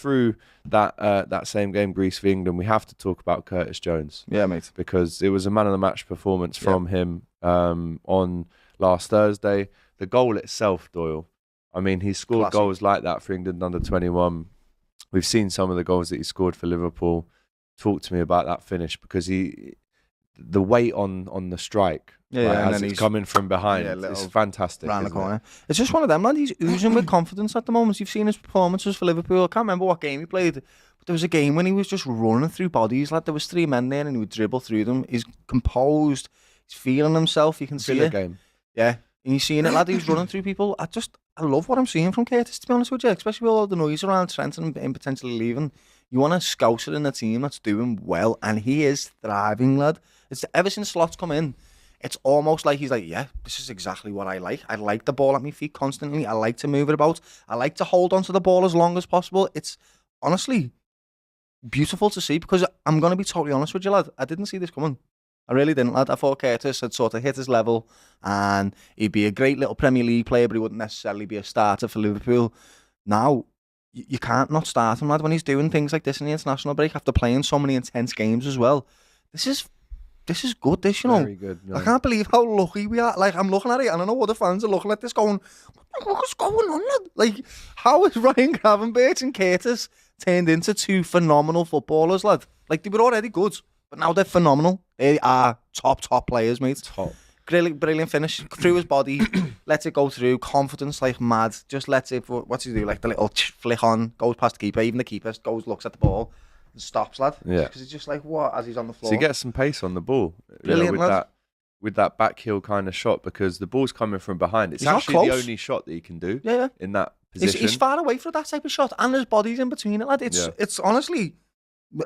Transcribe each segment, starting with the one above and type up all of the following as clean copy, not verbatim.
through that same game, Greece v England, we have to talk about Curtis Jones. Yeah, mate. Because it was a man of the match performance from him on last Thursday. The goal itself, Doyle. I mean, he scored goals like that for England under 21. We've seen some of the goals that he scored for Liverpool. Talk to me about that finish, because the weight on the strike, and then he's coming from behind, it's fantastic. Round the corner. It's just one of them, lad. He's oozing with confidence at the moment. You've seen his performances for Liverpool. I can't remember what game he played, but there was a game when he was just running through bodies. Lad, there was 3 men there, and he would dribble through them. He's composed. He's feeling himself. You can see it. Game. Yeah, and you're seeing it, lad. He's running through people. I love what I'm seeing from Curtis, to be honest with you, especially with all the noise around Trent and him potentially leaving. You want a scouser in the team that's doing well, and he is thriving, lad. It's ever since Slot's come in, it's almost like he's like, yeah, this is exactly what I like. I like the ball at my feet constantly. I like to move it about. I like to hold onto the ball as long as possible. It's honestly beautiful to see, because I'm going to be totally honest with you, lad. I didn't see this coming. I really didn't, lad. I thought Curtis had sort of hit his level and he'd be a great little Premier League player, but he wouldn't necessarily be a starter for Liverpool. Now, you can't not start him, lad, when he's doing things like this in the international break after playing so many intense games as well. This is good, this, you know. Very good. No. I can't believe how lucky we are. Like, I'm looking at it, and I know other fans are looking at this going, what's going on, lad? Like, how is Ryan Gravenberch and Curtis turned into 2 phenomenal footballers, lad? Like, they were already good, but now they're phenomenal. They are top players, mate. Top. Brilliant finish. Through his body, lets it go through, confidence like mad. Just lets it, what's he do? Like the little flick on, goes past the keeper. Even the keeper goes, looks at the ball and stops, lad. Yeah. Because he's just like, what, as he's on the floor. So he gets some pace on the ball. Brilliant, lad. With that back heel kind of shot, because the ball's coming from behind. It's actually the only shot that he can do in that position. He's far away for that type of shot, and his body's in between it, lad. It's honestly,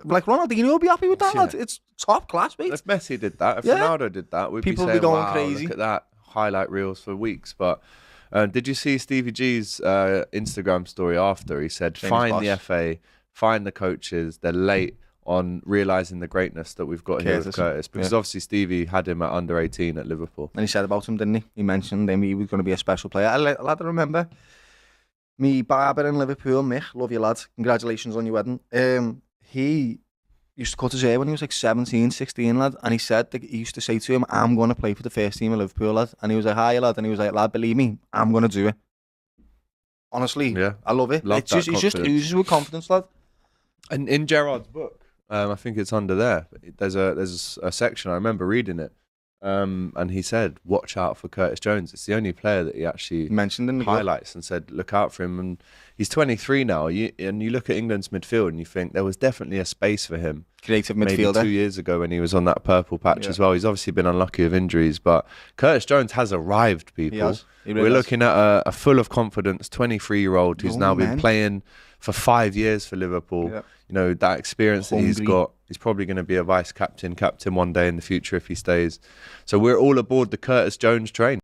like, Ronaldinho will be happy with that, lad. It's top class, mate. If Messi did that, if Ronaldo did that, we'd People be saying, going wow, crazy. Look at that, highlight reels for weeks. But did you see Stevie G's Instagram story after? He said, find the FA, find the coaches, they're late on realising the greatness that we've got here with Curtis. Because obviously Stevie had him at under 18 at Liverpool. And he said about him, didn't he? He mentioned him, he was going to be a special player. Lad, I remember me barber in Liverpool, Mick, love you, lad. Congratulations on your wedding. He used to cut his hair when he was like 17, 16, lad. And he said that he used to say to him, I'm going to play for the first team of Liverpool, lad. And he was like, hi, lad. And he was like, lad, believe me, I'm going to do it. Honestly, I love it. He just oozes with confidence, lad. And in Gerrard's book, I think it's under there. There's a section, I remember reading it. And he said, watch out for Curtis Jones. It's the only player that he actually mentioned in the highlights and said, look out for him. And he's 23 now. And you look at England's midfield and you think there was definitely a space for him. Creative midfielder. Maybe 2 years ago when he was on that purple patch as well. He's obviously been unlucky with injuries, but Curtis Jones has arrived, people. He has. We're looking at a full of confidence 23-year-old who's now been playing for 5 years for Liverpool. Yeah. You know, that experience that he's got. He's probably going to be a vice captain one day in the future if he stays. So we're all aboard the Curtis Jones train.